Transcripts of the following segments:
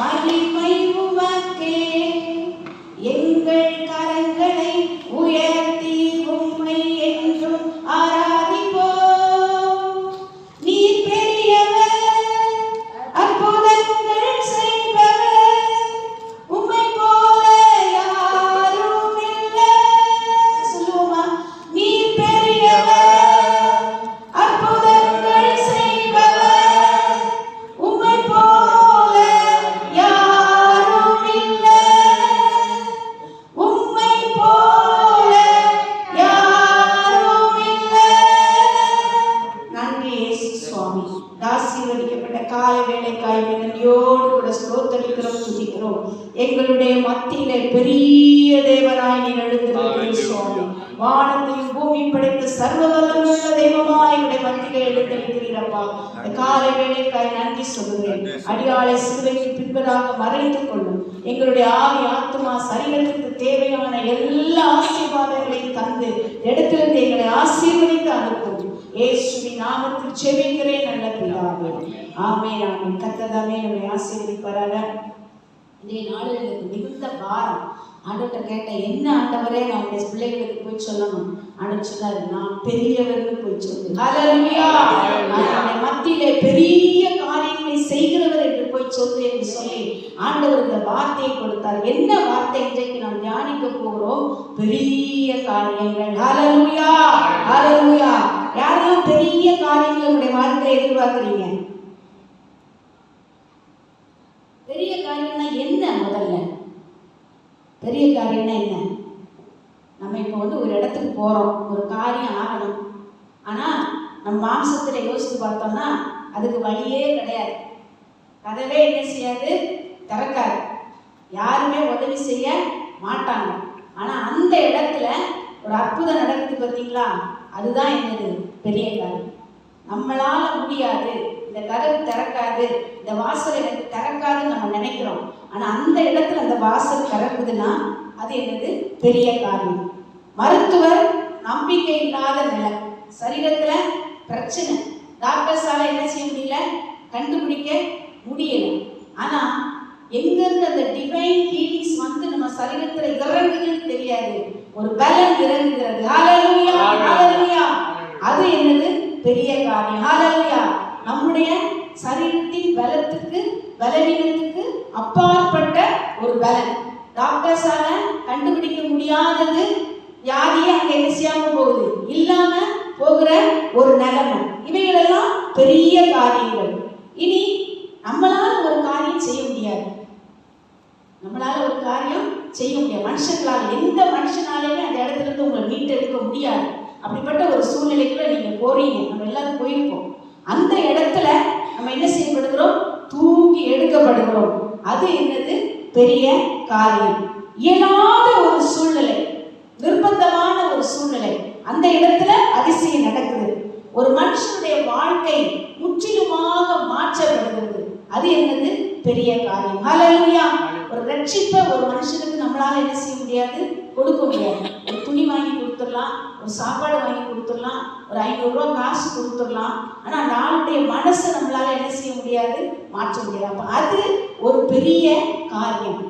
மகிமை உமக்கே. எங்கள் கரங்களை உயர்த்தி உம்மை என்றும் ஆராதிப்போம். நீர் பெரியவர், அற்புதங்கள் செய்பவர், உம்மை போல யாரும் இல்லை. சொல்லுவோமா? நீர் பெரியவர், அற்புதங்கள் செய்பவர், உம்மை போல யாரும் இல்லை. உம்மை போல யாரும் இல்லை. நன்றி இயேசு சுவாமி. ஆசீர்வதிக்கப்பட்ட காலை வேளைக்காய் நன்றியோடு கூட ஸ்தோத்திரிக்கிறோம், துதிக்கிறோம். எங்களுடைய மத்தியிலே பெரிய தேவனாய் நீர் எழுந்திருக்கிறீர் சுவாமி. வானத்தையும் பூமி படைத்த சர்வ வல்லமையுள்ள தெய்வமாய் எங்களுடைய மத்தியிலே எழுந்திருக்கிறீரப்பா. காலை வேளைக்காய் நன்றி சொல்கிறேன். அடியாளை சிலுவைக்கு பின்பதாக மறைத்துக் கொள்ளும். எங்களுடைய ஆவி ஆத்துமா சரீரத்துக்கு தேவையான எல்லா ஆசீர்வாதங்களையும் தந்து இடத்திலிருந்து எங்களை ஆசீர்வதித்து அனுப்பும். இயேசுவின் நாமத்தில் செபிக்கிறேன் நல்ல பிதாவே. ஆமென் ஆமென். கர்த்தர் தாமே நம்மை ஆசீர்வதிப்பாராக. இந்த நாளில் எனக்கு மிகுந்த பாரம். ஆண்டவர்கிட்ட கேட்டேன், என்ன ஆண்டவரே நான் என் பிள்ளைகளுக்கு போய் சொல்லணும்? ஆண்டவர் சொன்னாரு, நான் பெரியவருக்கு போய் சொல்லு. ஹல்லேலூயா. நான் மத்தியிலே பெரிய காரியங்களை செய்கிறவர் என்று போய் சொல்லு என்று சொல்லி ஆண்டவர் இந்த வார்த்தையை கொடுத்தார். என்ன வார்த்தை இன்றைக்கு நாம் தியானிக்க போகிறோம்? பெரிய காரியங்கள். ஹல்லேலூயா ஹல்லேலூயா. யாரெல்லாம் பெரிய காரியங்கள் உங்களுடைய வாழ்க்கையை எதிர்பார்க்கிறீங்க? பெரிய காரியம்னா என்ன? முதல்ல பெரிய காரியம்னா என்ன? நம்ம இப்போ ஒரு இடத்துக்கு போகிறோம், ஒரு காரியம் ஆகணும். ஆனால் நம்ம மாம்சத்தில் யோசித்து பார்த்தோம்னா அதுக்கு வழியே கிடையாது. கதவே என்ன செய்யாது, திறக்காது. யாருமே உதவி செய்ய மாட்டாங்க. ஆனால் அந்த இடத்துல ஒரு அற்புதம் நடக்குது பார்த்தீங்களா? அதுதான் என்னது? பெரிய காரியம். நம்மளால முடியாது, இந்த கதவு திறக்காது, இந்த வாசல் எனக்கு திறக்காதுன்னு நம்ம நினைக்கிறோம். ஆனால் அந்த இடத்துல அந்த வாசல் திறக்குதுன்னா அது என்னது? பெரிய காரியம். மருத்துவர் நம்பிக்கை இல்லாத நிலை, சரீரத்துல பிரச்சனை, டாக்டர்ஸால என்ன செய்ய முடியல, கண்டுபிடிக்க முடியல. ஆனா எங்கிருந்து அந்த டிவைன் ஹீலிங்ஸ் நம்ம சரீரத்துல இறங்குதுன்னு தெரியாது, ஒரு பலன் இறங்குகிறது. ஹல்லேலூயா ஹல்லேலூயா. அது என்னது? பெரிய காரியம். ஹல்லேலூயா. நம்முடைய சரீரத்தின் பலத்துக்கு பலவீனத்துக்கு அப்பாற்பட்ட ஒரு பலன். டாக்டர்ஸால கண்டுபிடிக்க முடியாதது வியாதியே அங்க என்ன செய்யாம போகுது, இல்லாம போகிற ஒரு நிலைமை. இவைகளெல்லாம் பெரிய காரியங்கள். இனி நம்மளால ஒரு காரியம் செய்ய முடியாது. நம்மளால ஒரு காரியம் செய்ய முடியாது. மனுஷங்களால, எந்த மனுஷனாலுமே அந்த இடத்துல இருந்து உங்களை மீட்டெடுக்க முடியாது. அப்படிப்பட்ட ஒரு சூழ்நிலைக்குள்ள நீங்க போறீங்க. நம்ம எல்லாரும் போயிருக்கோம். அந்த இடத்துல நம்ம என்ன செய்யப்படுகிறோம்? தூக்கி எடுக்கப்படுகிறோம். அது என்னது? பெரிய காரியம். இயலாத ஒரு சூழ்நிலை, நிர்பந்தமான ஒரு சூழ்நிலை, அந்த இடத்துல அதிசயம் நடக்குது. ஒரு மனுஷனுடைய வாழ்க்கை முற்றிலுமாக மாற்றப்படுகிறது. அது என்னது? பெரிய காரியம். ஹல்லேலூயா. ஒரு ரட்சிப்பை ஒரு மனுஷனுக்கு நம்மளால என்ன செய்ய முடியாது, கொடுக்க முடியாது. ஒரு துணி வாங்கி கொடுத்துடலாம், ஒரு சாப்பாடு வாங்கி கொடுத்துடலாம், ஒரு 500 ரூபா காசு கொடுத்துடலாம். ஆனா அந்த ஆளுடைய மனசை நம்மளால என்ன செய்ய முடியாது, மாற்ற முடியாது. அப்ப அது ஒரு பெரிய காரியம்.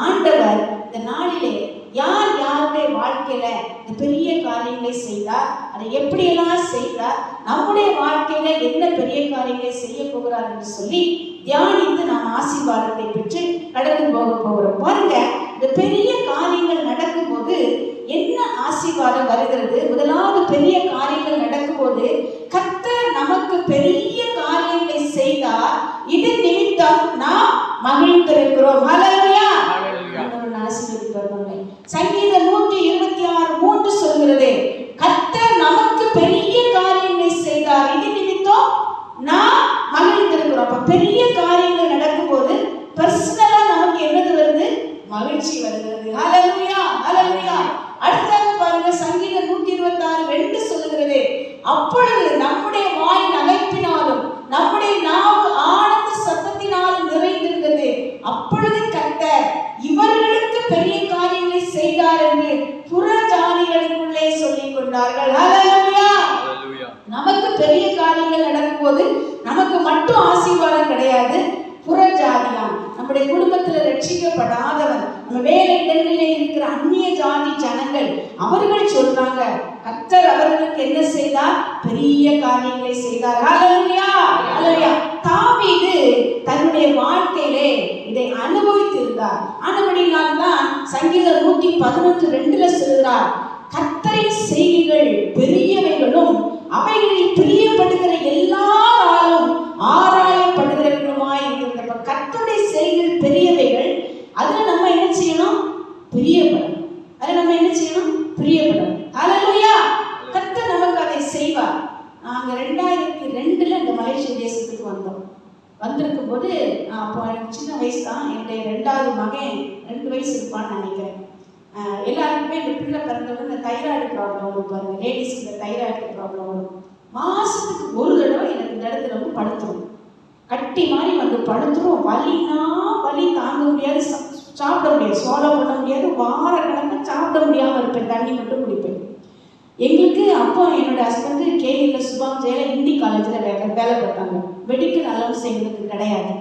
ஆண்டவர் இந்த நாளிலே யார் யாருடைய வாழ்க்கையில இந்த பெரிய காரியங்களை செய்தார், அதை எப்படியெல்லாம் செய்தார், நம்முடைய வாழ்க்கையில என்ன பெரிய காரியங்களை செய்ய போகிறார் என்று சொல்லி தியானித்து நாம் ஆசீர்வாதத்தை பெற்று கடந்து போக போகிறோம். பாருங்க, இந்த பெரிய காரியங்கள் நடக்கும் போது என்ன ஆசீர்வாதம் வருகிறது? முதலாவது பெரிய காரியங்கள் நடக்கும் போது கர்த்தர் நமக்கு பெரிய காரியங்களை செய்தார், இது நிமித்தம் நாம் மகிழ்ந்திருக்கிறோம். ஹல்லேலூயா. சங்கீதம் 126:3 சொல்கிறது, கர்த்தர் நமக்கு பெரிய காரியங்களை செய்தார், இது நிமித்தம் நாம் மகிழ்ந்திருக்கிறோம். அப்ப பெரிய காரியங்கள் நடக்கும் போது பர்சனலா நமக்கு என்னது வருது? மகிழ்ச்சி வருகிறது. ஹல்லேலூயா ஹல்லேலூயா. அடுத்தது பாருங்க, சங்கீதம் 126:2 சொல்லுகிறது, அப்பொழுது நம்முடைய வாய் நகைப்பினாலும் நம்முடைய நாவு ஆனந்த சத்தத்தினாலும் நிறைந்திருந்தது. அப்பொழுது கர்த்தர் இவர்களுக்கு பெரிய காரியங்களை செய்தார் என்று புற ஜாதிகளுக்குள்ளே சொல்லிக் கொண்டார்கள். ஹல்லேலூயா. நமக்கு பெரிய காரியங்கள் நடக்கும் போது நமக்கு மட்டும் ஆசீர்வாதம் கிடையாது, புற ஜாதியாம், நம்ம நம்முடைய குடும்பத்துல ரட்சிக்கப்படாதவன், நம்ம வேலை இடங்களிலே இருக்கிற அந்நிய ஜாதி ஜனங்கள், அவர்கள் சொல்றாங்க கர்த்தர் அவர்களுக்கு என்ன செய்தார்? பெரிய காரியங்களை செய்தார். ஹல்லேலூயா, ஹல்லேலூயா. தாவீது தன்னுடைய வாழ்க்கையிலே இதை அனுபவித்திருந்தார். ஆனபடியால் தான் சங்கீதம் 111:2 சொல்கிறார், கர்த்தரின் செய்திகள் பெரியவைகளும் அவைகளில் பிரியப்படுகிற எல்லாராலும் ஆராயப்படுகிறவர்களுமாய் இருக்கிறது. கர்த்தருடைய செய்திகள் பெரியவைகள், அதுல நம்ம என்ன செய்யணும்? பிரியப்படணும். அதுல நம்ம என்ன செய்யணும்? பிரியப்படணும். ஹல்லேலூயா. கர்த்தர் நமக்கு அதை செய்வார். நாங்க 2002 இந்த மலேசிய தேசத்துக்கு வந்தோம். வந்திருக்கும் போது அப்போ எனக்கு சின்ன வயசு தான். என்னுடைய 2வது மகன் 2 வயசு இருப்பான்னு நினைக்கிறேன். எல்லாருக்குமே இந்த பிள்ளை பிறந்தவங்க இந்த தைராய்டு ப்ராப்ளம் வரும் பாருங்க. லேடிஸ்க்கு இந்த தைராய்டு ப்ராப்ளம் வரும். மாசத்துக்கு ஒரு தடவை எனக்கு இந்த இடத்துல வந்து படுத்துரும், கட்டி மாதிரி வந்து படுத்துரும். வலினா வலி தாங்க முடியாது, சாப்பிட முடியாது, சோலோ பண்ண முடியாது, வார கணக்கு சாப்பிட முடியாமல் இருப்பேன், தண்ணி மட்டும் குடிப்பேன். எங்களுக்கு அப்போ என்னோட ஹஸ்பண்டு கேஎல்ல சுபாம் ஜெயில இந்தி காலேஜில் வேலை பார்த்தாங்க. மெடிக்கல் அலவன்ஸ் எங்களுக்கு கிடையாது.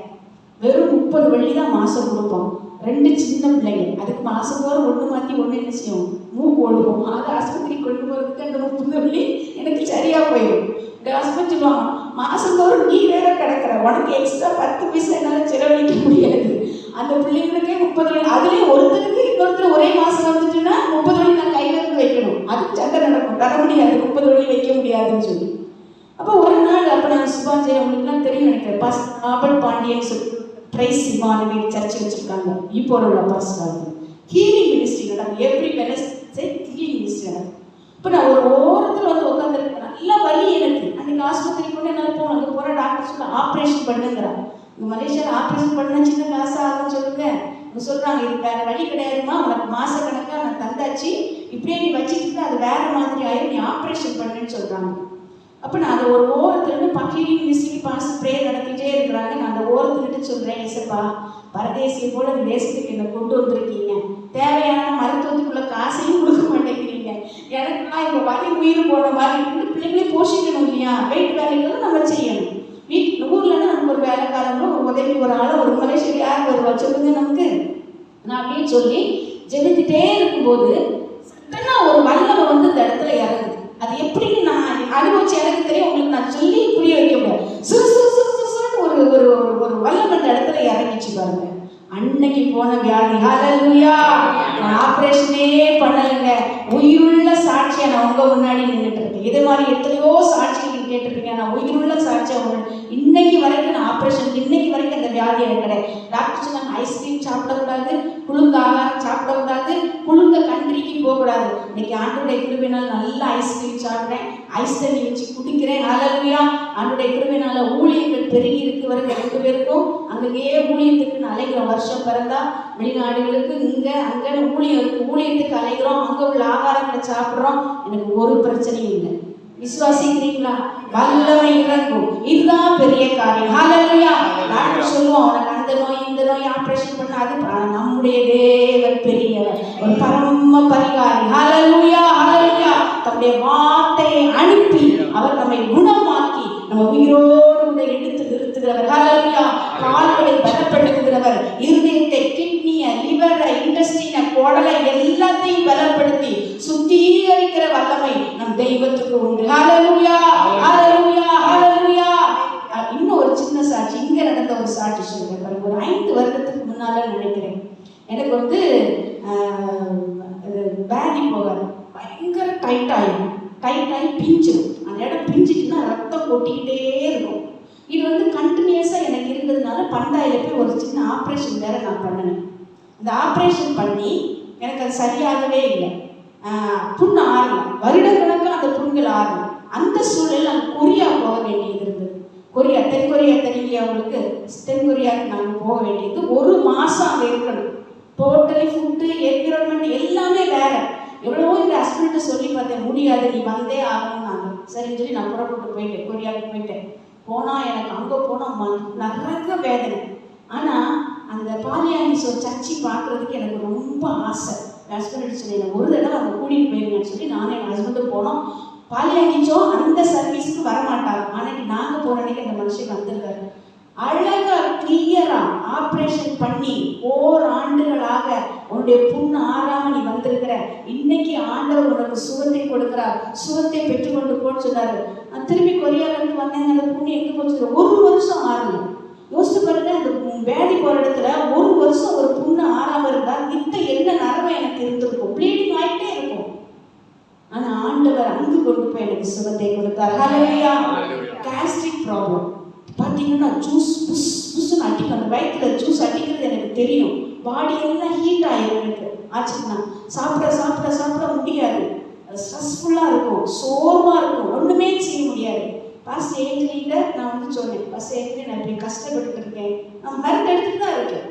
வெறும் 30 வெள்ளி தான் மாதம் கொடுப்போம். 2 சின்ன பிள்ளைங்க, அதுக்கு மாதம் போகிற ஒன்று மாற்றி ஒன்று என்ன செய்யும்? மூக்கு ஒழுகும். அது ஆஸ்பத்திரிக்கு கொண்டு போகிறதுக்கு அந்த 30 வெள்ளி எனக்கு சரியாக போயிடும். இந்த ஹஸ்பண்ட் சொல்லுவாங்க, மாதம் தோறும் நீ வேற கிடக்கிற, உனக்கு எக்ஸ்ட்ரா 10 பைசா என்னால் செலவழிக்க முடியாது. அந்த பிள்ளைங்களுக்கே 30 வெள்ளி, அதுலேயும் ஒருத்தருக்கு இன்னொருத்தர் ஒரே மாதம் வந்துச்சுன்னா 30 வெள்ளி நான் கையில் இருந்து வைக்கணும். அதுக்கு சண்டை நடக்கும், தர முடியாது, 30 வெள்ளி வைக்க முடியாதுன்னு சொல்லி. அப்போ ஒரு நாள் அப்போ நான் சுபாஜி அவங்களுக்குலாம் தெரியும் நினைக்கிறேன், ராபர்ட் பாண்டியன் சொல்லி பிரைஸ் இமானுவேல் சர்ச் வச்சிருக்காங்க. இப்போ உள்ள பாஸ்டர் ஹீலிங் மினிஸ்ட்ரி நடக்கும். எவ்ரி வெனஸ்டே ஹீலிங் மினிஸ்ட்ரி நடக்கும். இப்போ நான் ஒரு ஓரத்தில் வந்து உட்காந்துருக்கேன். நல்ல வலி எனக்கு. அன்றைக்கி ஆஸ்பத்திரி கொண்டு என்னால் போகணும். அங்கே போகிற டாக்டர் சொல்ல ஆப்ரேஷன் பண்ணுங்கிறாங்க. இங்கே மலேசியாவில் ஆப்ரேஷன் பண்ணால் சின்ன காசு ஆகும்னு சொல்லுங்க. அவங்க சொல்கிறாங்க, இது வேறு வழி கிடையாதுமா, உனக்கு மாதக்கணக்காக நான் தந்தாச்சு, இப்படியே நீ வச்சுக்கிட்டு அது வேறு மாதிரி ஆயிடும், நீ ஆப்ரேஷன் பண்ணுன்னு சொல்கிறாங்க. அப்போ நான் அந்த ஒரு ஓரத்துலேருந்து ஹீலிங் மினிஸ்ட்ரிக்கு பாஸ் ப்ரேயர் நடத்திட்டே இருக்கிறாங்க. நான் அந்த ஓரத்துக்கிட்டு சொல்கிறேன், ஏசப்பா பரதேசியை போல இந்த தேசத்துக்கு என்னை கொண்டு வந்திருக்கீங்க, தேவையான மருத்துவத்துக்குள்ள காசையும் கொடுக்க மாட்டேங்கிறீங்க, எனக்குலாம் இப்போ வலி உயிர் போன மாதிரி இருந்து பிள்ளைங்களே போஷிக்கணும் இல்லையா, வெயிட் வேலைகளும் நம்ம செய்யணும். ஊர்லன்னா நமக்கு ஒரு வேலைக்காரங்களும் ஒரு உதவி ஒரு ஆளும் ஒரு மலேசியா யார் வருவா சொல்லுங்க நமக்கு. நான் அப்படின்னு சொல்லி ஜெபித்துட்டே இருக்கும்போது சட்டனா ஒரு வல்லமை வந்து இந்த இடத்துல இறங்குது. அது எப்படின்னு நான் அனுபவிச்சு எனக்கு தெரியும், உங்களுக்கு நான் சொல்லி புரிய வைக்க முடியாது. சுறுசுறுன்னு ஒரு ஒரு ஒரு வல்லமை இந்த இடத்துல இறங்கிச்சு பாருங்க. அன்னைக்கு போன வியாதி, ஹல்லேலூயா, நான் ஆப்ரேஷனே பண்ணலைங்க, உயிருள்ள சாட்சியை நான் உங்க முன்னாடி நின்றுட்டு இருக்கேன். இது மாதிரி எத்தனையோ சாட்சிகள் கேட்டிருப்பீங்க. நான் உயிருள்ள சாட்சியை இன்னைக்கு வரைக்கும் நான் ஆப்ரேஷன், இன்னைக்கு வரைக்கும் அந்த வியாதி எனக்கு கிடையாது. டாக்டர் சொன்னாங்க ஐஸ்கிரீம் சாப்பிடக்கூடாது, குளுங்க ஆகாரம் சாப்பிடக்கூடாது, குளுங்க கண்ட்ரிக்கு போகக்கூடாது. இன்னைக்கு ஆண்டோடைய கிருபையினால் நல்ல ஐஸ்கிரீம் சாப்பிட்றேன், ஐஸ் தண்ணி வச்சு குடிக்கிறேன். ஹல்லேலூயா. ஆண்டோடைய கிருபையினால ஊழியர்கள் பெருகி இருக்கு வரைக்கும் 2 பேருக்கும் அங்கேயே ஊழியத்துக்கு அலைகிறோம். வருஷம் பிறந்தா வெளிநாடுகளுக்கு இங்கே அங்கே ஊழியத்துக்கு அலைகிறோம், அங்கே உள்ள ஆகாரங்களை சாப்பிட்றோம். எனக்கு ஒரு பிரச்சனையும் இல்லை. விசுவாசிக்கிறீங்களா? வல்லமை இறங்கும். இதுதான் பெரிய காரியம். ஹல்லேலூயா. டாக்டர் சொல்லுவோம், அவனுக்கு அந்த நோய் இந்த நோய் ஆப்ரேஷன் பண்ண, அது நம்முடைய தேவன் பெரியவர், ஒரு பரம பரிகாரி. ஹல்லேலூயா, ஹல்லேலூயா. தம்முடைய வார்த்தையை அனுப்பி அவர் நம்மை குணமாக்கி நம்ம உயிரோடு எடுத்து நிறுத்துகிறவர். ஹல்லேலூயா. கால்களை பலப்படுத்துகிறவர், இருதயத்தை, கிட்னியை, லிவரை, இன்டெஸ்டினை, குடலை எல்லாத்தையும் பலப்படுத்தி சுத்திகரிக்கிற வல்லமை நம் தெய்வத்துக்கு உண்டு. ஹல்லேலூயா, ஹல்லேலூயா, ஹல்லேலூயா. இன்னும் ஒரு சின்ன சாட்சி, இங்க நடந்த ஒரு சாட்சி சொல்றேன் பாருங்க. ஒரு 5 வருடத்துக்கு முன்னால நினைக்கிறேன், எனக்கு வந்து பேதி போகாது, பயங்கர டைட் ஆகி பிஞ்சிடும். அந்த இடம் பிஞ்சிட்டுன்னா ரத்தம் கொட்டிக்கிட்டே இருக்கும். இது வந்து கண்டினியூஸாக எனக்கு இருந்ததுனால பண்டாயில் போய் ஒரு சின்ன ஆப்ரேஷன் வேற நான் பண்ணினேன். அந்த ஆப்ரேஷன் பண்ணி எனக்கு அது சரியாகவே இல்லை. புண்ணு ஆறல, வருடக்கணக்காக அந்த புண்கள் ஆறல. அந்த சூழலில் நான் கொரியா போக வேண்டியது இருந்தது. தென்கொரியா தெரியலையா அவங்களுக்கு? தென்கொரியாவுக்கு நாங்கள் போக வேண்டியது. 1 மாதம் அங்கே இருக்கணும். டோட்டலி ஃபுட்டு, என்விரான்மெண்ட் எல்லாமே வேற. எவ்வளவோ இந்த ஹஸ்பண்ட்டு சொல்லி பார்த்தேன், முடியாது, நீ வந்தே ஆகணும். நாங்கள் சரின்னு சொல்லி நான் புறப்பட்டு போயிட்டேன், கொரியாவுக்கு போயிட்டேன். போனால் எனக்கு அங்கே போனால் நிறைய வேதனை. ஆனால் அந்த பாலியாங்கிஸ் ஒரு சர்ச்சை பார்க்குறதுக்கு எனக்கு ரொம்ப ஆசை. ஹஸ்பண்ட் சொன்னேன், ஒரு தடவை அங்கே கூட்டிகிட்டு போயிருங்கன்னு சொல்லி நானும் என் ஹஸ்பண்டும் போனோம். பாலியாங்கிச்சோ அந்த சர்வீஸுக்கு வரமாட்டாங்க. ஆனால் நாங்கள் போன அன்னைக்கு அந்த மனுஷன் வந்திருக்காரு. அழகாக கிளியரா ஆபரேஷன் பண்ணி ஓராண்டுகளாக உன்னுடைய புண்ணு ஆறாம நீ வந்திருக்கிற. இன்னைக்கு ஆண்டவர் உனக்கு சுகத்தை கொடுக்கிறார். சுகத்தை பெற்றுக்கொண்டு போன்னு சொன்னாரு. நான் திரும்பி கொரியால இருந்து வந்தேன். அந்த புண்ணு எங்க போச்சு? 1 வருஷம் ஆறல. யோசிச்சு பாருங்க, அந்த வேதி போற இடத்துல 1 வருஷம் ஒரு புண்ணு ஆறாம இருந்தா நித்த என்ன நரம்பு எனக்கு இருந்திருக்கும், ப்ளீடிங் ஆயிட்டே இருக்கும். ஆனா ஆண்டவர் அங்கு கொண்டு போய் எனக்கு சுகத்தை கொடுத்தார். ஹல்லேலூயா. கேஸ்ட்ரிக் ப்ராப்ளம் பாத்தீங்கன்னா ஜூஸ் புஸ் புஸ்ன்னு அடிக்கும். அந்த வயிற்றுல ஜூஸ் அடிக்கிறது எனக்கு தெரியும். பாடி எல்லாம் ஹீட் ஆயிரும். எனக்கு ஆச்சுன்னா சாப்பிட சாப்பிட சாப்பிட முடியாது. ஸ்ட்ரெஸ்ஃபுல்லா இருக்கும், சோர்வா இருக்கும், ஒண்ணுமே செய்ய முடியாது. பாஸ்டர் ஏஞ்சலிட்ட நான் வந்து சொன்னேன், பாஸ்டர் ஏஞ்சலி நான் இப்படி கஷ்டப்பட்டு இருக்கேன், நான் மருந்து எடுத்துட்டு தான் இருக்கேன்.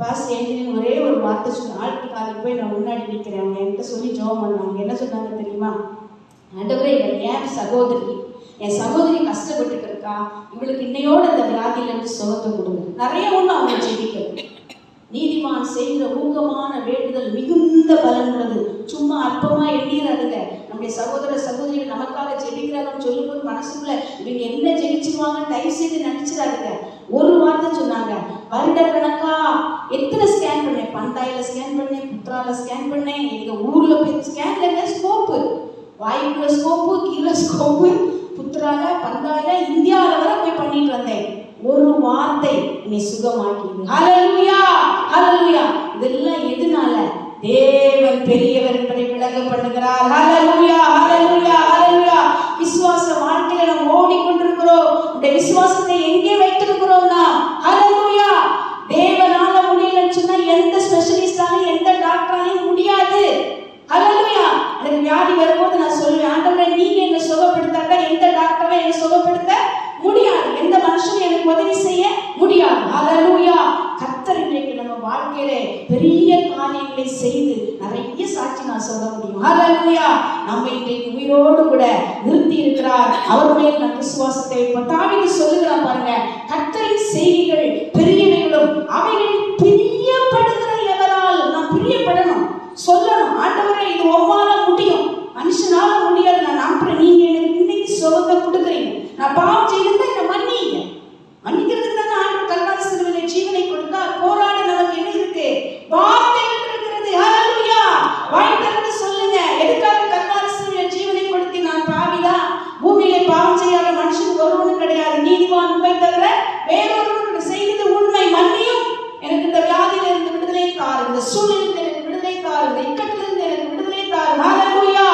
பாஸ்டர் ஏஞ்சலின் ஒரே ஒரு வார்த்தை சொன்ன, ஆளுக்கு காலைக்கு போய் நான் முன்னாடி நிற்கிறேன். அவங்க என்கிட்ட சொல்லி ஜெபம் பண்ணாங்க. என்ன சொன்னாங்க தெரியுமா? ஆண்டவரே, என் சகோதரி கஷ்டப்பட்டுட்டு இருக்கா, இவளுக்கு இன்னையோட அந்த வியாதியில இருந்து சுகத்தை கொடுங்க. நிறைய ஒண்ணு அவங்க ஜெபிக்கிறது. நீதிமான் செய்கிற ஊக்கமான வேண்டுதல் மிகுந்த பலன் உள்ளது. சும்மா அற்பமா எண்ணிறாதுங்க. நம்முடைய சகோதர சகோதரிகள் நமக்காக ஜெபிக்கிறாங்கன்னு சொல்லும்போது மனசுக்குள்ள இவங்க என்ன ஜெபிச்சுவாங்க தயவு செய்து நினைச்சிடாதுங்க. ஒரு வார்த்தை சொன்னாங்க, வருடக்கணக்கா எத்தனை ஸ்கேன் பண்ணேன், பந்தாயில ஸ்கேன் பண்ணேன், புத்ரால ஸ்கேன் பண்ணேன், எங்க ஊர்ல போய் ஸ்கேன்ல ஸ்கோப்பு, வாய்ப்புல ஸ்கோப்பு, கீழே ஸ்கோப்பு, புத்ரால பந்தாயில இந்தியாவில வர போய் பண்ணிட்டு வந்தேன். ஒரு வார்த்தை நீ சுகமாக்கிது. ஹல்லேலூயா, ஹல்லேலூயா. இதெல்லாம் எதனால? தேவன் பெரியவர் என்பதை விளங்க பண்ணுகிறார். ஹல்லேலூயா, ஹல்லேலூயா, ஹல்லேலூயா. விசுவாச வாழ்க்கையில நாம் ஓடிக்கொண்டிருக்கிறோம். இந்த விசுவாசத்தை எங்கே வைத்திருக்கிறோம்னா, ஹல்லேலூயா, தேவனால முடியலன்னு சொன்னா எந்த ஸ்பெஷலிஸ்டாலையும் எந்த டாக்டராலையும் முடியாது. ஹல்லேலூயா. எனக்கு வியாதி வரும்போது நான் சொல்லுவேன், ஆண்டவரே நீங்க என்ன சுகப்படுத்தாக்கா எந்த டாக்டரை என்ன சுகப்படுத்த முடியாது, எந்த மனுஷனும் எனக்கு உதவி செய்ய முடியாது. ஹல்லேலூயா. கர்த்தர் இன்றைக்கு நம்ம வாழ்க்கையில பெரிய காரியங்களை செய்து நிறைய சாட்சி நான் சொல்ல முடியும். ஹல்லேலூயா. நம்ம இன்றைக்கு உயிரோடு கூட நிறுத்தி இருக்கிறார். அவர் மேல் நம் விசுவாசத்தை வைப்போம். தாவீது சொல்லுகிறார் பாருங்க, கர்த்தரின் செய்கைகள் பெரியவைகளும் அவைகளில் பிரியப்படுகிற எவரால் நான் பிரியப்படணும், சொல்லணும். ஆண்டவரே இது உம்மால முடியும், மனுஷனால முடியாது, நான் நம்புறேன். நீங்க எனக்கு இன்னைக்கு சுகத்தை கொடுக்குறீங்க, நான் பாவம் செய்திருந்தா என்ன மன்னிங்க. மன்னிக்கிறதுக்கு தானே ஆண்டவர் கல்வாரி சிலுவையிலே ஜீவனை கொடுத்தார். போராட நமக்கு என்ன இருக்கு? வார்த்தைகள் இருக்கிறது. ஹல்லேலூயா. வாய் திறந்து சொல்லுங்க, எதுக்காக கல்வாரி சிலுவையிலே ஜீவனை கொடுத்து? நான் பாவிதான், பூமியிலே பாவம் செய்யாத மனுஷன் ஒருவனும் கிடையாது, நீதிமான் உண்மை தவிர வேறொருவன் செய்தது உண்மை, மன்னியும். எனக்கு இந்த வியாதியில இருந்து விடுதலை தாரு, இந்த சூழ்நிலையில எனக்கு விடுதலை தாரு, இந்த இக்கட்டிலிருந்து எனக்கு விடுதலை தாரு. ஹல்லேலூயா.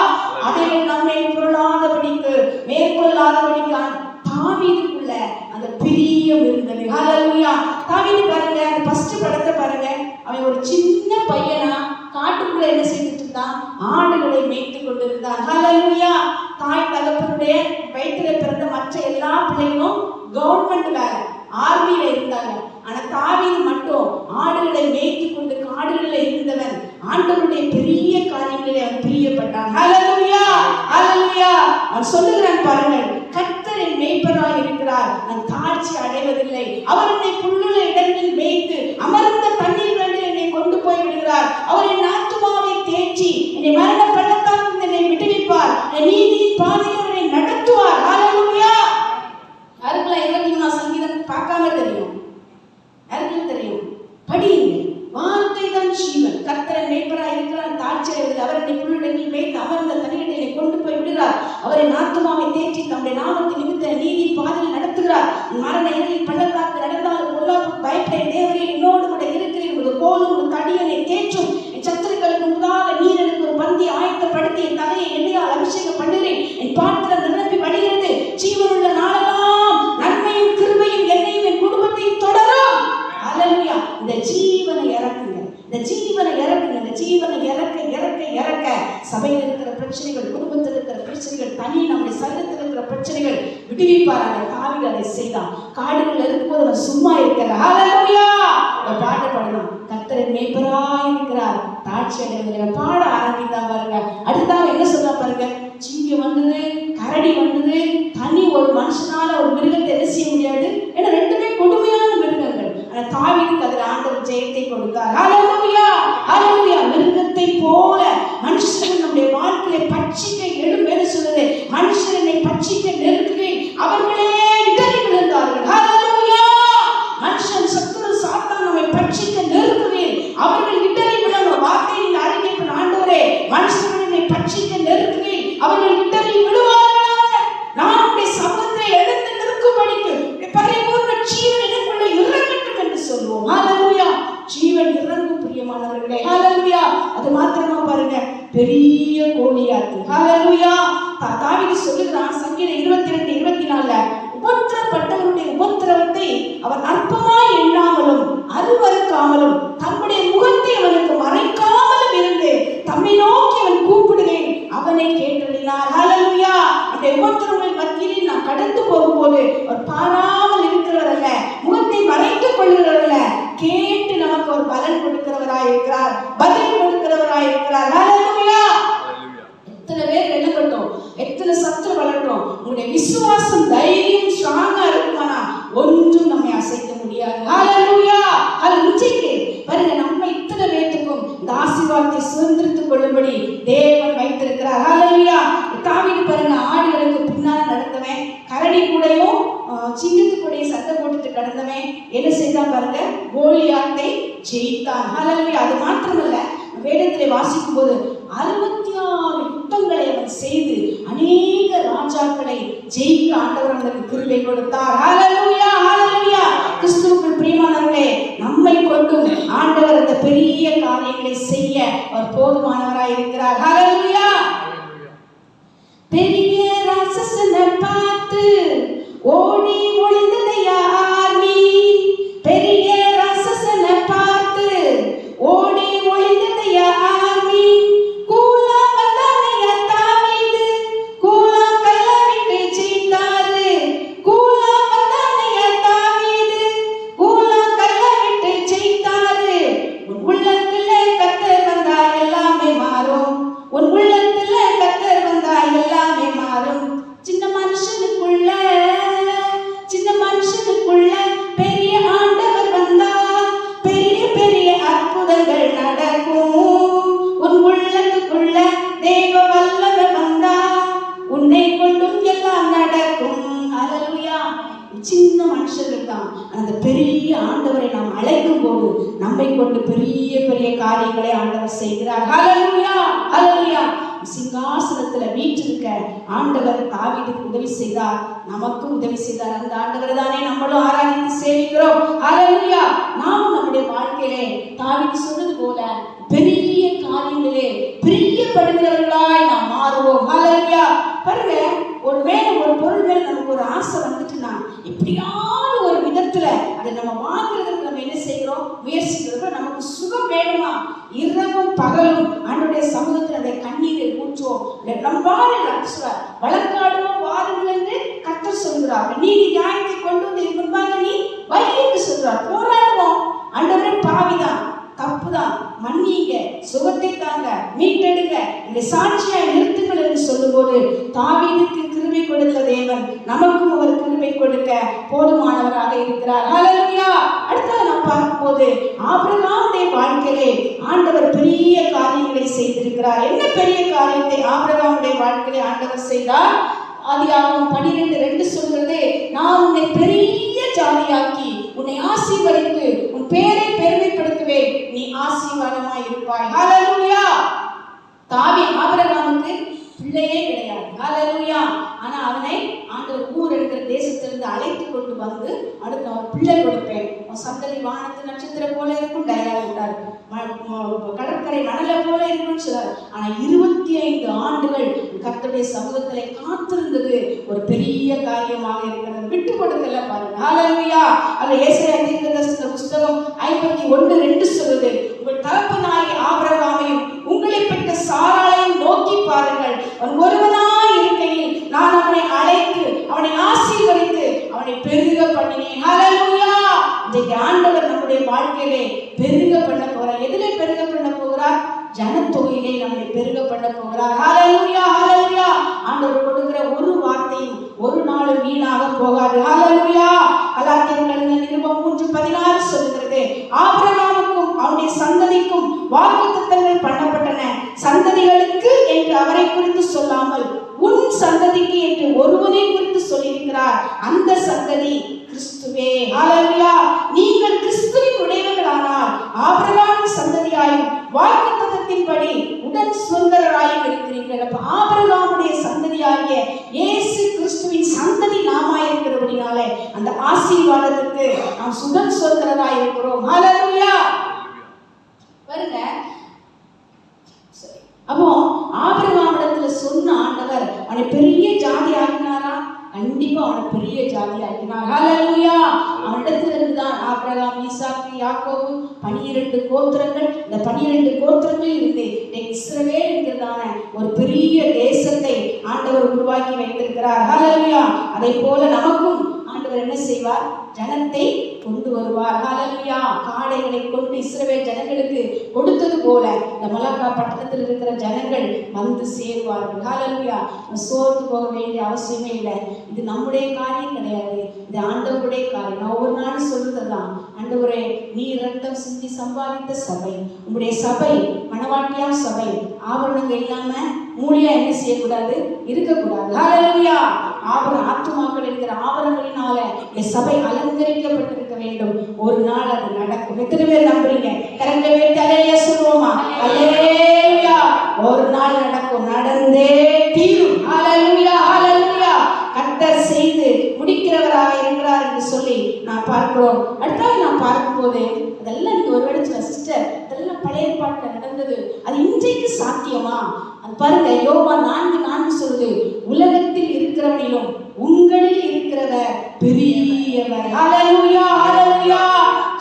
அவைகள் நம்மை பொருளாதபடிக்கு மேற்கொள்ளாதபடிக்கு தாவீதுக்குள்ள அந்த பிரியம் இருந்தது. ஹல்லேலூயா. தாவீது பாருங்க, அந்த ஃபர்ஸ்ட் படத்தை பாருங்க, அவன் ஒரு சின்ன பையனா காட்டுக்குள்ள என்ன செய்துட்டு இருந்தான்? ஆடுகளை மேய்த்து கொண்டிருந்தான். ஹல்லேலூயா. தாய் தகப்பனுடைய வயிற்றில பிறந்த மற்ற எல்லா பிள்ளைகளும் கவர்மெண்ட் வேலை, ஆர்மியில இருந்தாங்க. ஆனா தாவீது மட்டும் ஆடுகளை மேய்த்து கொண்டு காடுகளில் இருந்தவன் ஆண்டவருடைய பெரிய காரியங்களிலே அவன் பிரியப்பட்டான். ஹல்லேலூயா, ஹல்லேலூயா. அவன் சொல்லுகிறான் பாருங்கள், கர்த்தர் என் மேய்ப்பராய் இருக்கிறார், நான் தாழ்ச்சி அடைவதில்லை. அவர் என்னை புல்லுள்ள இடங்களில் மேய்த்து அமர்ந்த தண்ணீர்களில் என்னை கொண்டு போய் விடுகிறார். அவர் என் ஆத்துமாவை தேற்றி என்னை மரண பள்ளத்தாக்கில் என்னை விடுவிப்பார், என் நீதியின் பாதையில் என்னை நடத்துவார். ஹல்லேலூயா. யாருக்கெல்லாம் 23 சங்கீதம் பார்க்காம தெரியும்? யாருக்கெல்லாம் தெரியும்? படியுங்க. வார்த்தை தான் ஜீவன். கர்த்தர் மேய்ப்பராய் இருக்கிறார், தாழ்ச்சி அடைவதில்லை. அவர் என்னை புல்லுள்ளங்களில் மேய்த்து அமர்ந்த தண்ணீரில் என்னை கொண்டு போய் விடுகிறார். அவரை ஆத்துமாவை தேற்றி தம்முடைய நாமத்தின் நிமித்த நீதி பாதையில் நடத்துகிறார். மரண இருளில் பள்ளத்தாக்கு நடந்தாலும் பொல்லாப்புக்கு பயப்படேன், தேவரே என்னோடு கூட இருக்கிறேன். ஒரு கோலும் ஒரு தடியனை தேற்றும், என் சத்துருக்களுக்கு முன்பாக நீர் எனக்கு ஒரு பந்தி ஆயத்தப்படுத்தி என் தலையை எண்ணெயால் அபிஷேகம் பண்ணுகிறேன். என் பாத்திரம் நிரம்பி வடிகிறது. ஜீவனுள்ள நாளெல்லாம் நன்மையும் கிருபையும் என்னையும் என் குடும்பத்தையும் தொடரும். ஹல்லேலூயா. இந்த ஜீவனை இறக்குங்க, இந்த ஜீவனை இறக்குங்க, இந்த ஜீவனை இறக்க இறக்க இறக்க சபையில் இருக்கிற பிரச்சனைகள், குடும்பத்தில் இருக்கிற பிரச்சனைகள், தனி நம்முடைய சரீரத்தில் இருக்கிற பிரச்சனைகள் விடுவிப்பாராங்க. தாவீது அதை செய்தான். காடுகள் இருக்கும்போது அவன் சும்மா இருக்கிறார். ஹல்லேலூயா. இந்த பாட்டை பாடணும், கர்த்தர் மேய்ப்பராய் இருக்கிறார், தாழ்ச்சி அடைவதில்லை. பாட ஆரம்பித்தான் பாருங்க. அடுத்தாக என்ன சொல்ல பாருங்க, சிங்கம் வந்தது, கரடி வந்தது. தனி ஒரு மனுஷனால ஒரு மிருகத்தை என்ன செய்ய முடியாது, ஏன்னா ரெண்டுமே கொடுமையான மிருகங்கள். ஆனா தாவீதுக்கு அதில் ஆண்டவர் ஜெயத்தை கொடுத்தார். ஹல்லேலூயா, ஹல்லேலூயா. மிருகத்தை போல மனுஷன் நம்முடைய வாழ்க்கையை பட்சிக்க எழும்பேன்னு சொல்லுது. மனுஷனை பட்சிக்க நெருக்குவேன், அவர்களே இடறி விழுந்தார்கள். ஹல்லேலூயா. மனுஷன் பெரிய கோலியாத்து. ஹல்லேலூயா. தாவீது சொல்லுகிறான் சங்கீதம் 22:24, உபத்திரப்பட்டவருடைய உபத்திரவத்தை அவர் அற்பமாய் எண்ணாமலும் அருவருக்காமலும் தம்முடைய முகத்தை அவனுக்கு மறைக்காமலும் இருந்து தம்மை நோக்கி அவன் கூப்பிடுவேன் அவனை கேட்டறினார். ஹல்லேலூயா. அந்த உபத்திரவங்கள் மத்தியில் நாம் கடந்து போகும்போது அவர் பாராமல் இருக்கிறவர் அல்ல, முகத்தை மறைத்துக் கொள்கிறவர் அல்ல, கேட்டு நமக்கு ஒரு பலன் கொடுக்கிறவராய் இருக்கிறார், பதில் கொடுக்கிறவராய் இருக்கிறார். ஹல்லேலூயா. எத்தனை பேர் எழுதட்டும், எத்தனை சத்து வளரட்டும், உங்களுடைய விசுவாசம் தைரியம் ஸ்ட்ராங்கா இருக்குமானா ஒன்றும் நம்மை அசைக்க முடியாது. ஹல்லேலூயா. அது நிச்சயிக்கு பாருங்க, நம்ம இத்தனை பேருக்கும் இந்த ஆசீர்வாதத்தை சுதந்திரித்துக் கொள்ளும்படி தேவன் வைத்திருக்கிறார். ஹல்லேலூயா. தாவீது பாருங்க, ஆடுகளுக்கு பின்னால் நடந்தவன், கரடி கூடையும் சிங்கத்துக்குடைய சத்தம் போட்டுட்டு கடந்தவன் என்ன செய்தான் பாருங்க, கோலியாத்தை ஜெயித்தான். ஹல்லேலூயா. அது மாத்திரமல்ல, வேதத்திலே வாசிக்கும் போது 66 யுத்தங்களை அவன் செய்து அநேக ராஜாக்களை ஜெயிக்க ஆண்டவர் அவனுக்கு கிருபை கொடுத்தார். ஹல்லேலூயா. ஹல்லேலூயா. கிறிஸ்துவுக்குள் பிரியமானவர்களே, நம்மை கொண்டும் ஆண்டவர் அந்த பெரிய காரியங்களை செய்ய அவர் போதுமானவராய் இருக்கிறார். ஹல்லேலூயா. பெரிய ராட்சசனை பார்த்து ஓடி ஒளிந்தது யார்? நீ பெரிய ராட்சசனை பார்த்து ஓடி ஒளிந்தது யார்? நீ கூலா வந்தானையா தாவீது, கூலா கல்ல விட்டு ஜெயித்தாரு, கூலா வந்தானையா தாவீது, கூலா கல்ல விட்டு ஜெயித்தாரு. உன் உள்ளத்துல கர்த்தர் வந்தா எல்லாமே மாறும், உன் உள்ளத்துல கர்த்தர் வந்தா எல்லாமே மாறும். சின்ன மனுஷனுக்குள்ள பெரிய ஆண்டவர் வந்தா பெரிய பெரிய அற்புதங்கள் நடக்கும். உன் உள்ளத்துக்குள்ள தேவ வல்லவர் வந்தா உன்னை கொண்டும் எல்லாம் நடக்கும். ஹல்லேலூயா. சின்ன மனுஷர்கள் தான் அந்த பெரிய ஆண்டவரை நாம் அழைக்கும் போது நம்மை கொண்டு பெரிய பெரிய காரியங்களை ஆண்டவர் செய்கிறார். ஹல்லேலூயா. ஹல்லேலூயா. சிங்காசனத்துல வீற்றிருக்க ஆண்டவர் தாவீதுக்கு உதவி செய்தார், நமக்கு உதவி செய்தார். அந்த ஆண்டவரை தானே நம்மளும் ஆராதித்து சேவிக்கிறோம். ஹல்லேலூயா. நாம் நம்முடைய வாழ்க்கையிலே தாவீது சொன்னது போல பெரிய காரியங்களே பிரியப்படுகிறவர்களாய் நாம் மாறுவோம். ஹல்லேலூயா. பாருங்க, ஒரு வேலை ஒரு பொருள் மேல நமக்கு ஒரு ஆசை வந்துட்டுனா எப்படியாவது ஒரு விதத்துல அதை நம்ம வாங்குறதுக்கு நம்ம என்ன செய்கிறோம், முயற்சிக்கிறோம். நமக்கு சுகம் வேணுமா, இரவும் பகலும் ஆண்டவருடைய சமூகத்தில் அதை கண்ணீரை ஊற்றுவோம். நம்மால் வழக்காடுவோம் வாருங்கள் என்று கர்த்தர் சொல்கிறார். நீதி நியாயத்தை கொண்டு வந்து முன்பாக நீ வை என்று சொல்றார். போராடுவோம். ஆண்டவரே பாவிதான், தப்புதான், மன்னிங்க, சுகத்தை தாங்க, மீட்டெடுங்க, இந்த சாட்சியாய் நிறுத்துங்கள் என்று சொல்லும்போது தாவீதுக்கு கிருபை கொடுத்த தேவன் நமக்கும் ஒரு கிருபை கொடுக்க போதுமானவராக இருக்கிறார். ஹல்லேலூயா. அடுத்தது நாம் பார்க்கும்போது ஆபிரகாமுடைய வாழ்க்கையிலே ஆண்டவர் பெரிய காரியங்களை செய்திருக்கிறார். என்ன பெரிய காரியத்தை ஆபிரகாமுடைய வாழ்க்கையிலே ஆண்டவர் செய்தார்? ஆதியாகமம் 12:2 சொல்கிறது, நான் உன்னை பெரிய ஜாதியாக்கி உன்னை ஆசீர்வதித்து உன் பேரை பெருமைப்படுத்துவேன், நீ ஆசீர்வாதமாய் இருப்பாய். ஹல்லேலூயா. ஆபிரகாமுக்கு பிள்ளையே கிடையாது. ஹல்லேலூயா. ஆனா அவனை ஆண்டவர் ஊர் இருக்கிற தேசத்திலிருந்து அழைத்து கொண்டு வந்து அடுத்து அவர் பிள்ளை கொடுப்பேன், சந்ததி வானத்து நட்சத்திரம் போல இருக்கும் டயலாக் விட்டார், கடற்கரை மணலை போல இருக்கும்னு சொல்றாரு. ஆனா 25 ஆண்டுகள் கர்த்தருடைய சமூகத்திலே காத்திருந்தது ஒரு பெரிய காரியமாக இருக்கிறது. விட்டு கொடுக்கல பாருங்க. ஹல்லேலூயா. அந்த ஏசாயா தீர்க்கதரிசன புஸ்தகம் 51:2 சொல்லுது, உங்கள் தகப்பனாகிய ஆபிரகாமையும் உங்களை பெற்ற சாராளையும் நோக்கி பாருங்கள், அவன் ஒருவனாய் இருக்கையில் நான் அவனை அழைத்து அவனை ஆசீர்வதித்து அவனை பெருக பண்ணினேன். ஹல்லேலூயா. இன்றைக்கு ஆண்டவர் நம்முடைய வாழ்க்கையிலே பெருக பண்ண போகிறார். எதிலே பெருக பண்ண போகிறார்? ஜனத்தொகையிலே நம்மை பெருக பண்ண போகிறார். ஹல்லேலூயா. ஹல்லேலூயா. ஆண்டவர் கொடுக்கிற ஒரு வார்த்தையும் ஒரு நாளும் வீணாக போகாது. ஹல்லேலூயா. கலாத்தியர் எழுதின நிருபம் 3:16 சொல்கிறது, ஆபிரகாமுக்கும் அவனுடைய சந்ததிக்கும் வாக்குத்தத்தங்கள் பண்ணப்பட்டன, சந்ததிகளுக்கு என்று அவரை குறித்து சொல்லாமல் உன் சந்ததிக்கு என்று ஒருவனை குறித்து சொல்லியிருக்கிறார், அந்த சந்ததி கிறிஸ்துவே. ஹல்லேலூயா. நீங்கள் கிறிஸ்துவின் உடையவர்களானால் ஆபிரகாமின் சந்ததியாயும் வாக்குத்தத்தத்தின்படி உடன் சுதந்திரராயும் இருக்கிறீர்கள். அப்ப ஆபிரகாமுடைய சந்ததியாகிய இயேசு கிறிஸ்துவின் சந்ததி நாமாயிருக்கிறபடினாலே அந்த ஆசீர்வாதத்துக்கு நாம் சுதந்திரராய் இருக்கிறோம். ஹல்லேலூயா. பாருங்க, அப்போ ஆபிரகாமிடத்துல சொன்ன ஆண்டவர் அவனை பெரிய ஜாதி ஆக்கினாரா? கண்டிப்பா அவனை பெரிய ஜாதி ஆக்கினார். ஹல்லேலூயா. அவனிடத்துல இருந்துதான் ஆபிரகாம், ஈசாக்கு, யாக்கோபு 12 கோத்திரங்கள். இந்த 12 கோத்திரங்கள் இருந்து இஸ்ரவேல் என்கிறதான ஒரு பெரிய தேசத்தை ஆண்டவர் உருவாக்கி வைத்திருக்கிறார். ஹல்லேலூயா. அதை போல நமக்கும் ஆண்டவர் என்ன செய்வார்? ஜனத்தை கொண்டு வருவார். ஹல்லேலூயா. காளைகளை கொண்டு இஸ்ரவேல் ஜனங்களுக்கு கொடுத்தது போல இந்த மலாக்கா பட்டணத்தில் இருக்கிற ஜனங்கள் வந்து சேருவார்கள். ஹல்லேலூயா. சோர்ந்து போக வேண்டிய அவசியமே இல்லை. இது நம்முடைய காரியம் கிடையாது, இது ஆண்டவருடைய காரியம். நான் ஒவ்வொரு நாளும் சொல்றதுதான், ஆண்டவரே நீ ரத்தம் சிந்தி சம்பாதித்த சபை, உங்களுடைய சபை மணவாட்டியாம் சபை ஆபரணங்கள் இல்லாம மூலியா என்ன செய்யக்கூடாது? இருக்கக்கூடாது. ஹல்லேலூயா. ஆத்துமாக்கள் என்கிற ஆபரணங்களினால என் சபை அலங்கரிக்கப்பட்டிருக்க வேண்டும். ஒரு நாள் அது நடக்கும். எத்தனை பேர் நம்புறீங்க? கரங்களை வைத்து அல்லேலூயா சொல்லுவோமா? அல்லேலூயா. ஒரு நாள் நடக்கும், நடந்தே தீரும். ஹல்லேலூயா. ஹல்லேலூயா. கர்த்தர் செய்து முடிக்கிறவராக இருக்கிறார் என்று சொல்லி நான் பார்க்கிறோம். அடுத்தது நான் பார்க்கும்போது அதெல்லாம் நீங்க ஒரு இடத்துல சிஸ்டர் அதெல்லாம் பழைய பாட்டில் நடந்தது, அது இன்றைக்கு சாத்தியமா? அது பாருங்க, யோவான் 4:4 சொல்லுது, உலகத்தில் இருக்கிறவனிலும் உங்களில் இருக்கிறவர் பெரியவர். ஹல்லேலூயா. ஹல்லேலூயா.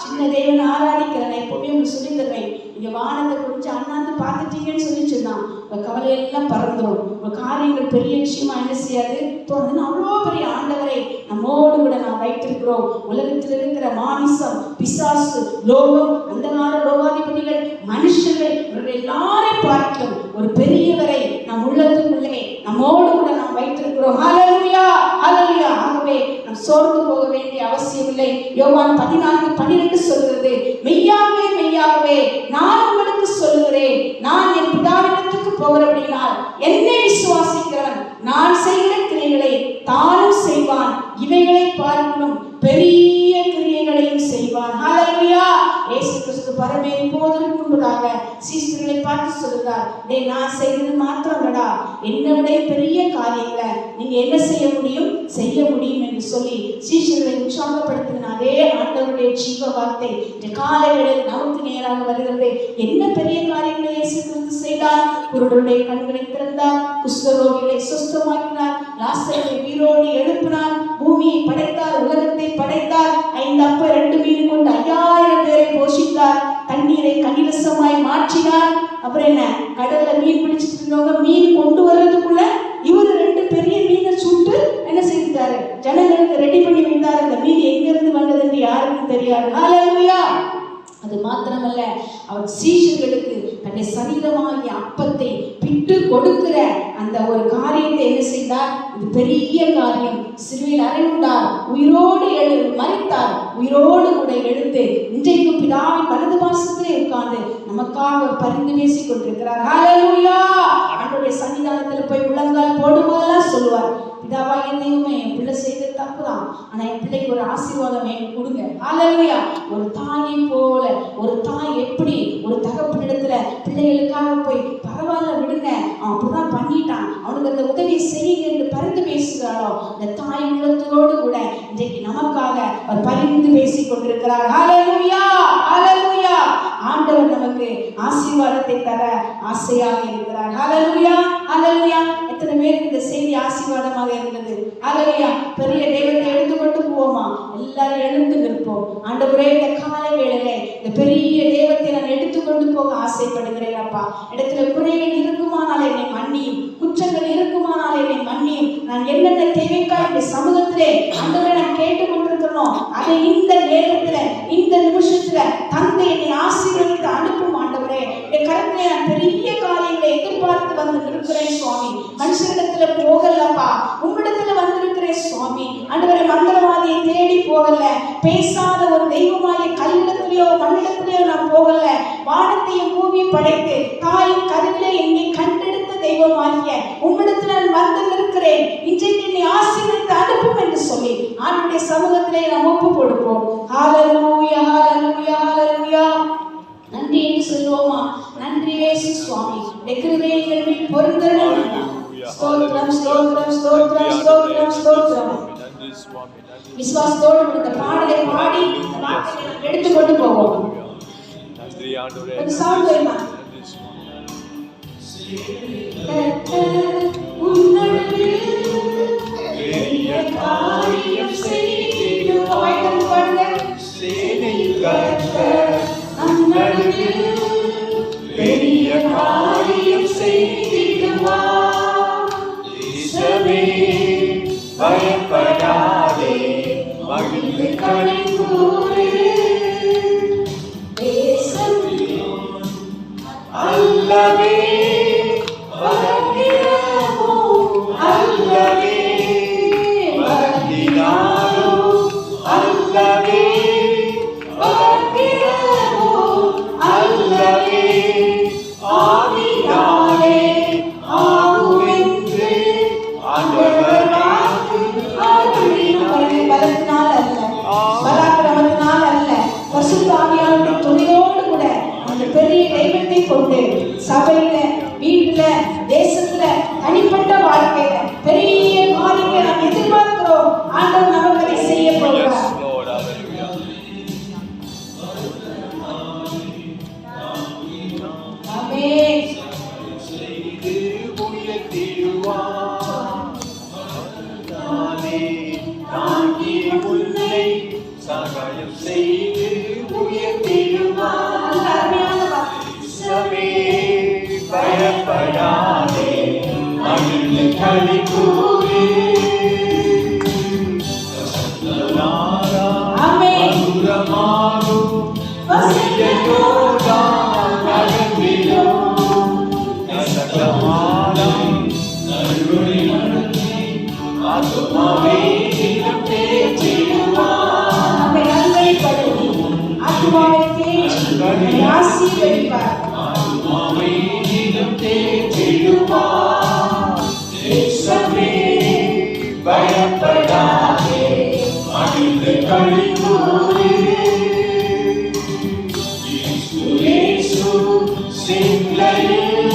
சின்ன தேவனை ஆராதிக்கிறேன். எப்பவுமே உங்களுக்கு சொல்லி தருவேன், இங்க வானத்தை கொஞ்சம் அண்ணாந்து பார்த்துட்டீங்கன்னு சொல்லி சொன்னான் உங்க கவலையெல்லாம் பறந்துடும். உங்க காரியங்கள் பெரிய விஷயமா என்ன செய்யாது தோணுதுன்னு அவ்வளோ பெரிய ஆண்டவரை நம்மோடு கூட நாம் வைத்திருக்கிறோம். உலகத்தில் இருக்கிற மாமிசம், பிசாசு, லோகம், அந்தகார லோகாதிபதிகள், மனுஷர்கள், இவர்கள் எல்லாரையும் பார்க்கும் ஒரு பெரியவரை நம் உள்ளத்துக்குள்ளே நம்மோடு கூட நாம் வைத்திருக்கிறோம். ஹல்லேலூயா. ஹல்லேலூயா. ஆகவே நாம் சோர்ந்து போக வேண்டிய அவசியம் இல்லை. யோவான் 14:12 சொல்கிறது, மெய்யாகவே மெய்யாகவே நான் உங்களுக்கு சொல்லுகிறேன், நான் என் பிதாவிடத்துக்கு போகிறபடியால் என்னை விசுவாசிக்கிறவன் நான் செய்கிற கிரியைகளை தானும் செய்வான், இவைகளை பார்க்கணும் பெரிய கிரியைகளையும் செய்வான். ஹல்லேலூயா. இயேசு கிறிஸ்து பரமேறி போவதற்கு முன்பதாக சீஷர்களை பார்த்து சொல்கிறார், டேய் நான் செய்தது மாத்திரமடா, என்னை விட பெரிய காரியங்களை நீங்க என்ன செய்ய முடியும்? செய்ய முடியும் என்று சொல்லி சீஷர்களை உற்சாகப்படுத்தின அதே ஆண்டவருடைய ஜீவ வார்த்தை இந்த காலை வேளையில் நமக்கு நேராக வருகிறது. என்ன பெரிய காரியங்களை இயேசு கிறிஸ்து செய்தார்? குருடருடைய கண்களை திறந்தார், குஷ்டரோகிகளை சுஸ்தமாக்கினார், லாசரை உயிரோடு எழுப்பினார், பூமியை படைத்தார், உலகத்தை படைத்தார், 5 அப்பம் 2 மீன் கொண்டு 5000 பேரை போஷித்தார், தண்ணீரை கனிரசமாய் மாற்றினார். அப்புறம் என்ன, கடல்ல மீன் பிடிச்சிட்டு இருந்தவங்க மீன் கொண்டு வர்றதுக்குள்ள இவரு 2 பெரிய மீனை சுட்டு என்ன செய்தாரு? ஜனங்களுக்கு ரெடி பண்ணி வைத்தார். அந்த மீன் எங்க இருந்து வந்தது என்று யாருக்கும் தெரியாது. ஹல்லேலூயா. அது மாத்திரமல்ல, அவர் சீஷர்களுக்கு தன்னை சரீரமாகிய அப்பத்தை பிட்டு கொடுக்கிற அந்த ஒரு காரியத்தை என்ன செய்தார்? இது பெரிய காரியம். சிலுவையில் அறையுண்டார், உயிரோடு மரித்தார், உயிரோடு கூட எழுந்து இன்றைக்கு பிதாவின் வலது பாசத்திலே உட்கார்ந்து நமக்காக ஒரு பரிந்து பேசிக் கொண்டிருக்கிறார். ஹல்லேலூயா. அவருடைய சன்னிதானத்தில் போய் உள்ளங்கால் போடும்போதெல்லாம் சொல்லுவார், பிதாவாகிய தெய்வமே, என் பிள்ளை செய்த தப்புதான், ஆனா என் பிள்ளைக்கு ஒரு ஆசீர்வாதம் எனக்கு கொடுங்க. ஹல்லேலூயா. ஒரு தாயை போல, ஒரு தாய் எப்படி ஒரு தகப்பனிடத்துல பிள்ளைகளுக்காக போய் பரவாயில்ல விடுங்க, அவன் அப்படிதான் பண்ணிட்டான், அவனுக்கு அந்த உதவி செய்யுங்க என்று பரிந்து பேசுகிறாளோ, அந்த தாய் உள்ளத்தோடு கூட இன்றைக்கு நமக்காக அவர் பரிந்து பேசிக் கொண்டிருக்கிறார். ஹல்லேலூயா. ஹல்லேலூயா. ஆண்டவர் நமக்கு ஆசீர்வாதத்தை தர ஆசையாக இருக்கிறார். ஹல்லேலூயா. ஹல்லேலூயா. எத்தனை பேருக்கு இந்த செய்தி ஆசீர்வாதமாக இருந்தது? ஹல்லேலூயா. பெரிய தெய்வத்தை எடுத்துக்கொண்டு போவோமா? எல்லாரும் எழுந்து நிற்போம். ஆண்டவரே, இந்த காலை வேளையிலே இந்த பெரிய தெய்வத்தை நான் எடுத்துக்கொண்டு போக ஆசைப்படுகிறேன். அப்பா, இடத்துல குறைகள் இருக்குமானால் என்னை மன்னியும், குற்றங்கள் இருக்குமானால் என்னை மன்னியும். நான் என்னென்ன தேவைக்காக இந்த சமூகத்திலே ஆண்டவரை நான் கேட்டுக்கொண்டிருக்கிறோம், அதை இந்த நேரத்துல இந்த நிமிஷத்துல தந்தை என்னை ஆசீர்வதித்து அனுப்பும். ஆண்டவரே, என் கருத்திலே நான் பெரிய காரியங்களை எதிர்பார்த்து வந்து நிற்கிறேன் சுவாமி. மனுஷனிடத்துல போகலப்பா, உம்மிடத்துல வந்திருக்கிறேன் சுவாமி. ஆண்டவரே, மந்திரவாதியை தேடி போகல, பேசாத ஒரு தெய்வமாய கல்லிடத்திலேயோ மண்ணிடத்திலேயோ நான் போகல, வானத்தையும் பூமியும் படைத்து தாயும் கருவிலே என்னை கண்டெடுத்த தெய்வமாகிய உம்மிடத்துல நான் வந்து நிற்கிறேன், இன்றைக்கு என்னை ஆசீர்வதித்து அனுப்பும் என்று சொல்லி ஆண்டவருடைய சமூகத்திலே நாம் ஒப்பு கொடுப்போம். ஹல்லேலூயா. ஹல்லேலூயா. ஹல்லேலூயா. நன்றி என்று சொல்லுவோமா? நன்றி இயேசு சுவாமி, கிருபைகள் மேல் பொருந்தரும். ஸ்தோத்திரம், ஸ்தோத்திரம், ஸ்தோத்திரம், ஸ்தோத்திரம், ஸ்தோத்திரம். விசுவாசத்தோடு இந்த பாடலை பாடி எடுத்துக்கொண்டு போவோம். நன்றி ஆண்டவரே. கர்த்தர் உன்னதத்தில் பெரிய காரியம் செய்திடுவார். கர்த்தர் உன்னதத்தில் பெரிய காரியம் செய்திடுவார். தேசமே பயப்படாதே, மகிழ்ந்து களிகூரு. தேசம் அல்லவே வளர்கிறமோ, அல்லவே வளர்த்தினாரோ, அல்லவே வளர்கிறமோ, அல்லவே ஆவினாலே ஆகுமென்று ஆண்டவர் வாக்கு அருளினார். பலத்தினால் அல்ல, பராக்கிரமத்தினால் அல்ல, பரிசுத்த ஆவியானவருடைய துணையோடு கூட அந்த பெரிய தெய்வத்தை கொண்டு சபையில, வீட்டுல, தேசத்துல, தனிப்பட்ட வாழ்க்கையில பெரிய காரியங்களை நாம் எதிர்பார்க்கிறோம். ஆண்டவர் நமக்கு அதை செய்ய போகிறார். ஆமென். செய்து உயர்த்திடுவார். தானே தாங்கி உன்னை சகாயம் செய்து உயர்த்திடுவார். நல்ல அருமையான வார்த்தை. தேசமே பயப்படாதே, மகிழ்ந்து களிகூரு. ஆமென். மதுரமாகும் வசியயோதான் நகர்ந்திடும். நசகமானம் நல்வழி நடத்தி ஆத்துமாவை இனம் தேற்றிடுவார். நம்மை நல்வழிப்படுத்தி ஆத்துமாவை தேற்றி ஆசீர்வதிப்பார். ஆத்துமாவை இனம் தேற்றிடுவார். தேசமே பயப்படாதே, மகிழ்ந்து களிகூரு. இயேசு சிந்தையில்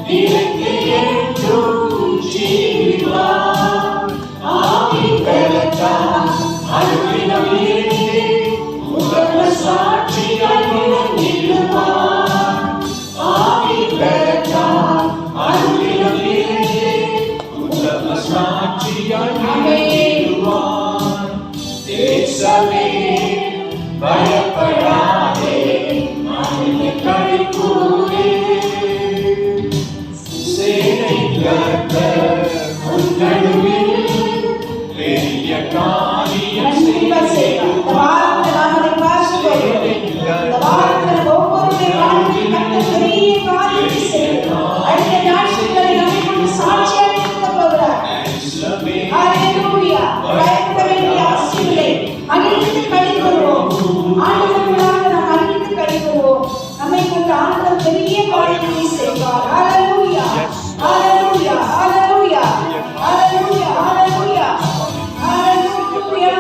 நிலைத்து என்றும் ஜீவிப்பார். ஆவின் பலத்தால் அருளினம் இருந்து உத்தம சாட்சியாய் விளங்கிடுவார். ஆவின் பலத்தால் அருளினம் இருந்து உத்தம சாட்சியாய் விளங்கிடுவார். தேசமே பயப்படாதே, மகிழ்ந்து களிகூரு. சேனை கர்த்தர் உன் நடுவில் பெரிய காரியம் கண்டிப்பா செய்வார். இந்த வாரத்துல நாம் அதை பார்க்கிறோம். இந்த வாரத்துல ஒவ்வொருடைய வாழ்க்கையில் கர்த்தர் பெரிய காரியத்தை செய்வார். அடுத்த நாட்களில் நம்மை கொண்டு சாட்சியாக இருக்க போகிறார். தேசமே ஹalleluya. பயப்பட வேண்டிய அவசியமில்லை. மகிழ்ந்து களிகூருவோம். ஆண்டவருக்காக நாம் மகிழ்ந்து களிகூருவோம். நம்மை கொண்டு ஆண்டவர் பெரிய காரியத்தை செய்வார். ஹalleluya. ஹalleluya. ஹalleluya. ஹalleluya. ஹalleluya. ஹalleluya.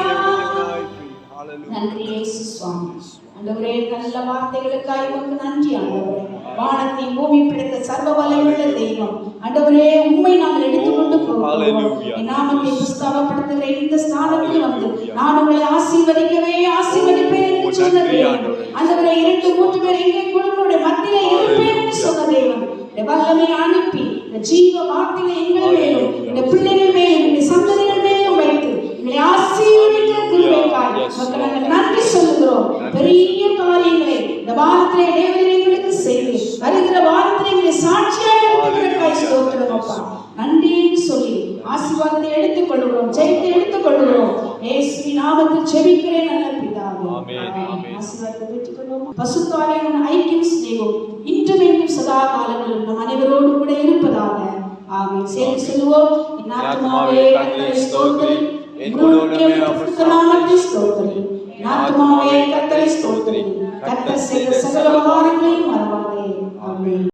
நன்றி இயேசு சுவாமி. ஆண்டவரே, நல்ல வார்த்தைகளுக்காக உமக்கு நன்றி ஆண்டவரே. வானத்தை பூமி பிடித்த சர்வ வல்லமையுள்ள தெய்வம் ஆண்டவரே, உம்மை நாங்கள் எடுத்துக்கொண்டு போகிறோம். என் நாமத்தை புஸ்தகப்படுத்துகிற இந்த ஸ்தானத்தில் வந்து நான் உங்களை ஆசீர்வதிக்கவே ஆசீர்வதிப்பேன் என்று சொன்ன தேவன். ஆண்டவரே, 2-3 பேர் எங்கே குழுக்களுடைய மத்தியிலே இருப்பேன் என்று சொன்ன தேவன் இந்த வல்லமை அனுப்பி இந்த ஜீவ வார்த்தைகளை எங்கள் மேலும், இந்த பிள்ளைகள் மேலும், இந்த சந்ததிகள் மேலும் வைத்து எங்களை ஆசீர்வதிக்கிற கிருபைக்காக உமக்கு நாங்கள் நன்றி சொல்லுகிறோம். பெரிய காரியங்களை இந்த வாரத்திலே தேவன் எங்களுக்கு செய்து வருகிற வாரத்திலே எங்களை சாட்சியாக இருக்கிறதற்காக ஸ்தோத்திரம் அப்பா. நன்றி என்று சொல்லி ஆசீர்வாதத்தை எடுத்துக் கொள்கிறோம், ஜெயத்தை எடுத்துக் கொள்கிறோம். இயேசுவின் நாமத்தில் ஜெபிக்கிறேன் நல்ல பிதாவே. ஆமென். ஆசீர்வாதத்தை பெற்றுக்கொள்வோம். பரிசுத்த ஆவியானவரின் ஐக்கியம் சிநேகம் இன்றும் என்றும் சதா காலங்களிலும் நம் அனைவரோடு கூட இருப்பதாக. ஆமென். சேர்ந்து சொல்லுவோம். என் ஆத்துமாவே கர்த்தரை ஸ்தோத்திரி, என் முழுவதுமே பரிசுத்த நாமத்தை ஸ்தோத்திரி. என் ஆத்துமாவே கர்த்தரை ஸ்தோத்திரி, கர்த்தர் செய்த சகல உபகாரங்களையும் மறவாதே. ஆமென்.